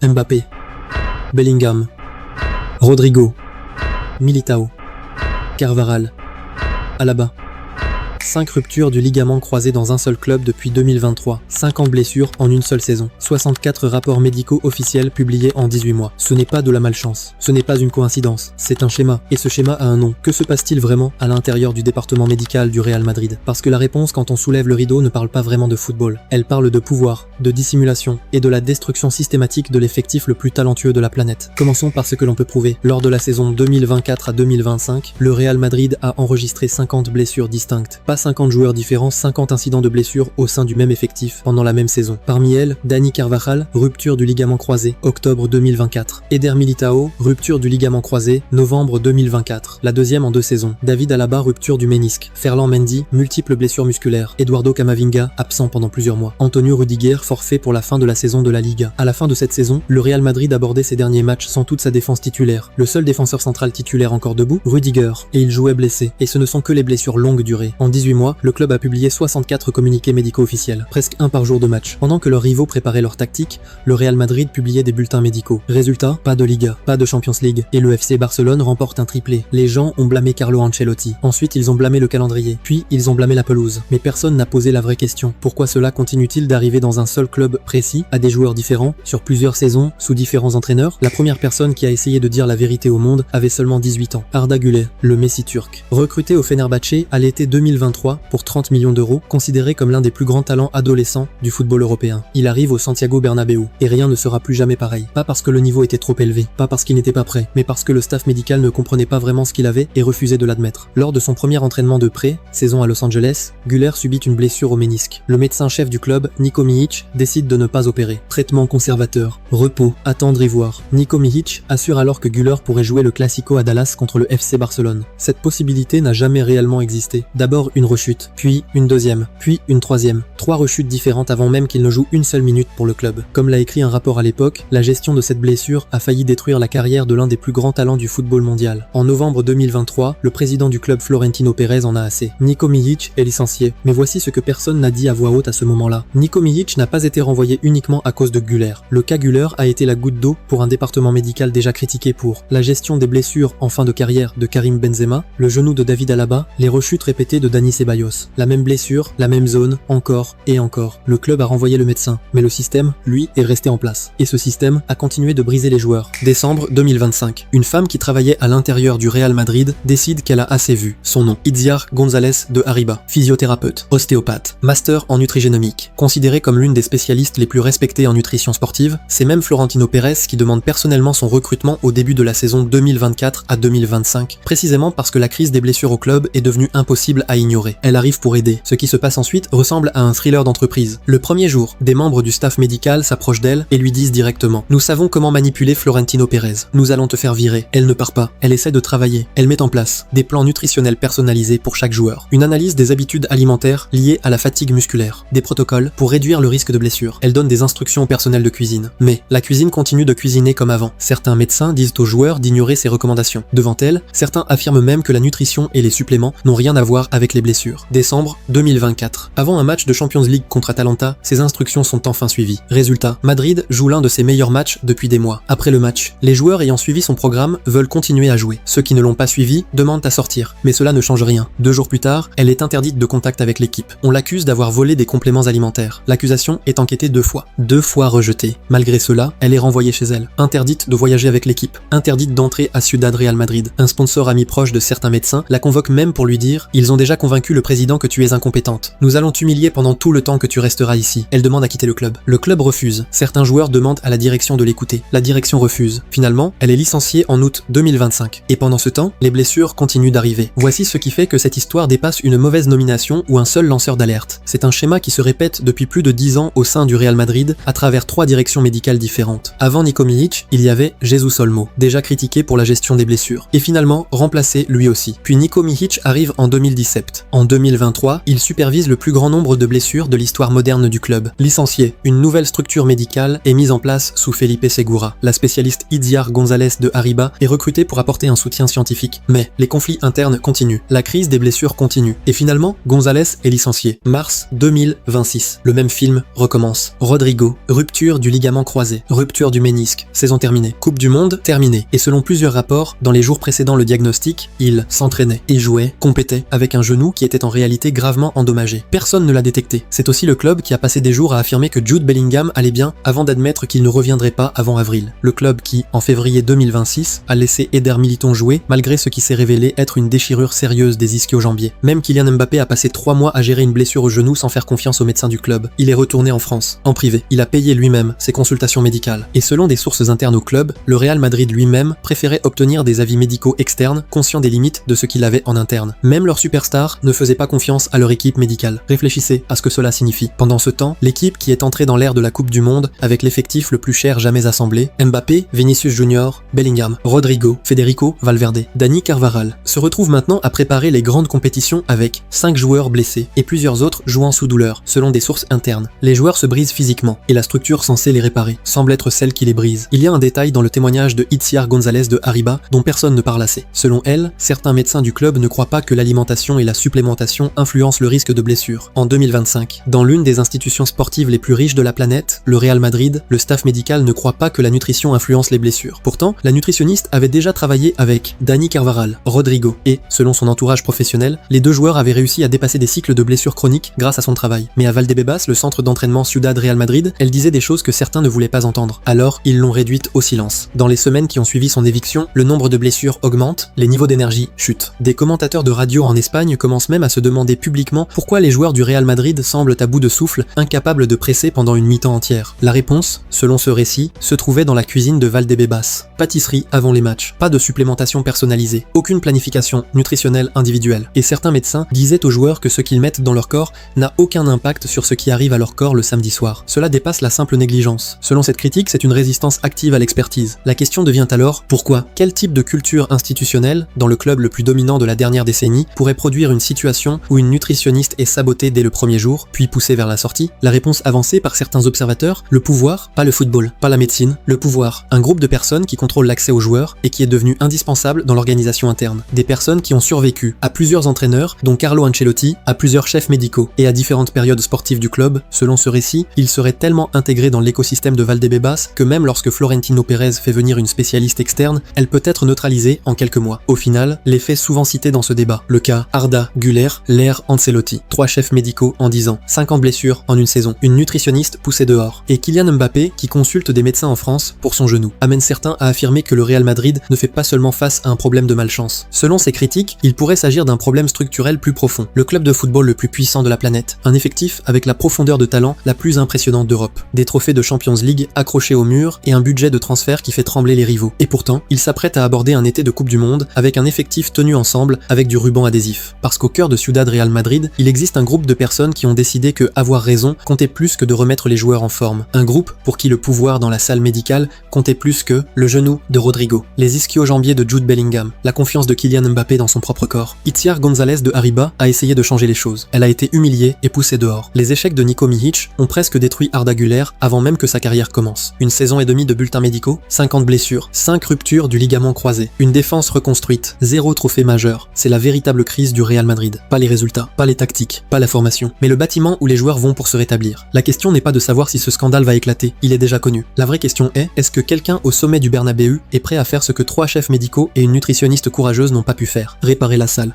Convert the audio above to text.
Mbappé, Bellingham, Rodrigo, Militao, Carvajal, Alaba. 5 ruptures du ligament croisé dans un seul club depuis 2023, 50 blessures en une seule saison, 64 rapports médicaux officiels publiés en 18 mois. Ce n'est pas de la malchance, ce n'est pas une coïncidence, c'est un schéma, et ce schéma a un nom. Que se passe-t-il vraiment à l'intérieur du département médical du Real Madrid? Parce que la réponse quand on soulève le rideau ne parle pas vraiment de football, elle parle de pouvoir, de dissimulation, et de la destruction systématique de l'effectif le plus talentueux de la planète. Commençons par ce que l'on peut prouver. Lors de la saison 2024 à 2025, le Real Madrid a enregistré 50 blessures distinctes. Pas 50 joueurs différents, 50 incidents de blessures au sein du même effectif pendant la même saison. Parmi elles, Dani Carvajal, rupture du ligament croisé, octobre 2024. Eder Militao, rupture du ligament croisé, novembre 2024. La deuxième en 2 saisons. David Alaba, rupture du ménisque. Ferland Mendy, multiples blessures musculaires. Eduardo Camavinga, absent pendant plusieurs mois. Antonio Rudiger, forfait pour la fin de la saison de la Liga. À la fin de cette saison, le Real Madrid abordait ses derniers matchs sans toute sa défense titulaire. Le seul défenseur central titulaire encore debout, Rudiger, et il jouait blessé. Et ce ne sont que les blessures longue durée. En 18 mois, le club a publié 64 communiqués médicaux officiels, presque un par jour de match. Pendant que leurs rivaux préparaient leur tactique, le Real Madrid publiait des bulletins médicaux. Résultat, pas de Liga, pas de Champions League, et le FC Barcelone remporte un triplé. Les gens ont blâmé Carlo Ancelotti. Ensuite, ils ont blâmé le calendrier. Puis, ils ont blâmé la pelouse. Mais personne n'a posé la vraie question. Pourquoi cela continue-t-il d'arriver dans un seul club précis, à des joueurs différents, sur plusieurs saisons, sous différents entraîneurs? La première personne qui a essayé de dire la vérité au monde avait seulement 18 ans. Arda Güler, le Messi turc. Recruté au Fenerbahçe à l'été 2023 pour 30 millions d'euros, considéré comme l'un des plus grands talents adolescents du football européen. Il arrive au Santiago Bernabéu, et rien ne sera plus jamais pareil. Pas parce que le niveau était trop élevé, pas parce qu'il n'était pas prêt, mais parce que le staff médical ne comprenait pas vraiment ce qu'il avait et refusait de l'admettre. Lors de son premier entraînement de pré, saison à Los Angeles, Güler subit une blessure au ménisque. Le médecin-chef du club, Niko Mihic, décide de ne pas opérer. Traitement conservateur, repos, attendre et voir. Niko Mihic assure alors que Güler pourrait jouer le Classico à Dallas contre le FC Barcelone. Cette possibilité n'a jamais réellement existé. D'abord une rechute, puis une deuxième, puis une troisième. 3 rechutes différentes avant même qu'il ne joue une seule minute pour le club. Comme l'a écrit un rapport à l'époque, la gestion de cette blessure a failli détruire la carrière de l'un des plus grands talents du football mondial. En novembre 2023, le président du club Florentino Pérez en a assez. Niko Mihic est licencié. Mais voici ce que personne n'a dit à voix haute à ce moment-là. Niko Mihic n'a pas été renvoyé uniquement à cause de Güler. Le cas Güler a été la goutte d'eau pour un département médical déjà critiqué pour la gestion des blessures en fin de carrière de Karim Benzema, le genou de David Alaba, les rechutes répétées de Dani Ceballos. La même blessure, la même zone, encore et encore. Le club a renvoyé le médecin, mais le système, lui, est resté en place. Et ce système a continué de briser les joueurs. Décembre 2025. Une femme qui travaillait à l'intérieur du Real Madrid décide qu'elle a assez vu. Son nom, Itziar González de Arriba, physiothérapeute, ostéopathe, master en nutrigénomique. Considérée comme l'une des spécialistes les plus respectées en nutrition sportive, c'est même Florentino Pérez qui demande personnellement son recrutement au début de la saison 2024 à 2025, précisément parce que la crise des blessures au club est devenue impossible à ignorer. Elle arrive pour aider. Ce qui se passe ensuite ressemble à un thriller d'entreprise. Le premier jour, des membres du staff médical s'approchent d'elle et lui disent directement « Nous savons comment manipuler Florentino Pérez. Nous allons te faire virer. » Elle ne part pas. Elle essaie de travailler. Elle met en place des plans nutritionnels personnalisés pour chaque joueur. Une analyse des habitudes alimentaires liées à la fatigue musculaire. Des protocoles pour réduire le risque de blessure. Elle donne des instructions au personnel de cuisine. Mais la cuisine continue de cuisiner comme avant. Certains médecins disent aux joueurs d'ignorer ces recommandations. Devant elle, certains affirment même que la nutrition et les suppléments n'ont rien à voir avec les blessures. Décembre 2024. Avant un match de Champions League contre Atalanta, ces instructions sont enfin suivies. Résultat, Madrid joue l'un de ses meilleurs matchs depuis des mois. Après le match, les joueurs ayant suivi son programme veulent continuer à jouer. Ceux qui ne l'ont pas suivi demandent à sortir. Mais cela ne change rien. 2 jours plus tard, elle est interdite de contact avec l'équipe. On l'accuse d'avoir volé des compléments alimentaires. L'accusation est enquêtée 2 fois. 2 fois rejetée. Malgré cela, elle est renvoyée chez elle. Interdite de voyager avec l'équipe. Interdite d'entrer à Ciudad Real Madrid. Un sponsor ami proche de certains médecins la convoque même pour lui dire « Ils ont déjà convaincu le président que tu es incompétente. Nous allons t'humilier pendant tout le temps que tu resteras ici. » Elle demande à quitter le club. Le club refuse. Certains joueurs demandent à la direction de l'écouter. La direction refuse. Finalement, elle est licenciée en août 2025. Et pendant ce temps, les blessures continuent d'arriver. Voici ce qui fait que cette histoire dépasse une mauvaise nomination ou un seul lanceur d'alerte. C'est un schéma qui se répète depuis plus de 10 ans au sein du Real Madrid à travers 3 directions médicales différentes. Avant Niko Mihic, il y avait Jesus Olmo, déjà critiqué pour la gestion des blessures. Et finalement, remplacé lui aussi. Puis Niko Mihic arrive en 2017. En 2023, il supervise le plus grand nombre de blessures de l'histoire moderne du club. Licencié, une nouvelle structure médicale est mise en place sous Felipe Segura. La spécialiste Itziar González de Arriba est recrutée pour apporter un soutien scientifique. Mais les conflits internes continuent, la crise des blessures continue. Et finalement, González est licencié. Mars 2026. Le même film recommence. Rodrigo, rupture du ligament croisé, rupture du ménisque, saison terminée. Coupe du Monde terminée. Et selon plusieurs rapports, dans les jours précédant le diagnostic, il s'entraînait et jouait, compétait avec un genou qui était en réalité gravement endommagé. Personne ne l'a détecté. C'est aussi le club qui a passé des jours à affirmer que Jude Bellingham allait bien avant d'admettre qu'il ne reviendrait pas avant avril. Le club qui, en février 2026, a laissé Eder Militão jouer malgré ce qui s'est révélé être une déchirure sérieuse des ischio-jambiers. Même Kylian Mbappé a passé 3 mois à gérer une blessure au genou sans faire confiance aux médecins du club. Il est retourné en France, en privé. Il a payé lui-même ses consultations médicales. Et selon des sources internes au club, le Real Madrid lui-même préférait obtenir des avis médicaux externes, conscients des limites de ce qu'il avait en interne. Même leur superstar ne faisait pas confiance à leur équipe médicale. Réfléchissez à ce que cela signifie. Pendant ce temps, l'équipe qui est entrée dans l'ère de la Coupe du Monde avec l'effectif le plus cher jamais assemblé, Mbappé, Vinicius Junior, Bellingham, Rodrigo, Federico Valverde, Dani Carvajal, se retrouve maintenant à préparer les grandes compétitions avec 5 joueurs blessés et plusieurs autres jouant sous douleur, selon des sources internes. Les joueurs se brisent physiquement et la structure censée les réparer semble être celle qui les brise. Il y a un détail dans le témoignage de Itziar González de Arriba dont personne ne parle assez. Selon elle, certains médecins du club ne croient pas que l'alimentation et la supplémentation influencent le risque de blessure. En 2025, dans l'une des institutions sportives les plus riches de la planète, le Real Madrid, le staff médical ne croit pas que la nutrition influence les blessures. Pourtant, la nutritionniste avait déjà travaillé avec Dani Carvajal, Rodrigo, et, selon son entourage professionnel, les deux joueurs avaient réussi à dépasser des cycles de blessures chroniques grâce à son travail. Mais à Valdebebas, le centre d'entraînement Ciudad Real Madrid, elle disait des choses que certains ne voulaient pas entendre. Alors, ils l'ont réduite au silence. Dans les semaines qui ont suivi son éviction, le nombre de blessures augmente, les niveaux d'énergie chutent. Des commentateurs de radio en Espagne commencent même à se demander publiquement pourquoi les joueurs du Real Madrid semblent à bout de souffle, incapables de presser pendant une mi-temps entière. La réponse, selon ce récit, se trouvait dans la cuisine de Valdebebas. Pâtisserie avant les matchs, pas de supplémentation personnalisée, aucune planification nutritionnelle individuelle. Et certains médecins disaient aux joueurs que ce qu'ils mettent dans leur corps n'a aucun impact sur ce qui arrive à leur corps le samedi soir. Cela dépasse la simple négligence. Selon cette critique, c'est une résistance active à l'expertise. La question devient alors, pourquoi? Quel type de culture institutionnelle, dans le club le plus dominant de la dernière décennie, pourrait produire une situation où une nutritionniste est sabotée dès le premier jour, puis poussée vers la sortie? La réponse avancée par certains observateurs, le pouvoir, pas le football, pas la médecine, le pouvoir. Un groupe de personnes qui contrôlent l'accès aux joueurs et qui est devenu indispensable dans l'organisation interne. Des personnes qui ont survécu à plusieurs entraîneurs, dont Carlo Ancelotti, à plusieurs chefs médicaux et à différentes périodes sportives du club. Selon ce récit, il serait tellement intégré dans l'écosystème de Valdebebas que même lorsque Florentino Pérez fait venir une spécialiste externe, elle peut être neutralisée en quelques mois. Au final, les faits souvent cités dans ce débat, le cas Arda Güler, l'ère Ancelotti, 3 chefs médicaux en 10 ans, 50 blessures en une saison, une nutritionniste poussée dehors, et Kylian Mbappé qui consulte des médecins en France pour son genou, amène certains à affirmer que le Real Madrid ne fait pas seulement face à un problème de malchance. Selon ces critiques, il pourrait s'agir d'un problème structurel plus profond. Le club de football le plus puissant de la planète, un effectif avec la profondeur de talent la plus impressionnante d'Europe, des trophées de Champions League accrochés au mur et un budget de transfert qui fait trembler les rivaux. Et pourtant, il s'apprête à aborder un été de Coupe du Monde avec un effectif tenu ensemble avec du ruban adhésif. Parce qu'au cœur de Ciudad Real Madrid, il existe un groupe de personnes qui ont décidé que avoir raison comptait plus que de remettre les joueurs en forme. Un groupe pour qui le pouvoir dans la salle médicale comptait plus que le genou de Rodrigo, les ischio-jambiers de Jude Bellingham, la confiance de Kylian Mbappé dans son propre corps. Itziar González de Arriba a essayé de changer les choses. Elle a été humiliée et poussée dehors. Les échecs de Nico Mihic ont presque détruit Arda Güler avant même que sa carrière commence. Une saison et demie de bulletins médicaux, 50 blessures, 5 ruptures du ligament croisé, une défense reconstruite, 0 trophée majeur. C'est la véritable crise du Real Madrid. Pas les résultats, pas les tactiques, pas la formation, mais le bâtiment où les joueurs vont pour se rétablir. La question n'est pas de savoir si ce scandale va éclater, il est déjà connu. La vraie question est-ce que quelqu'un au sommet du Bernabéu est prêt à faire ce que 3 chefs médicaux et une nutritionniste courageuse n'ont pas pu faire? Réparer la salle.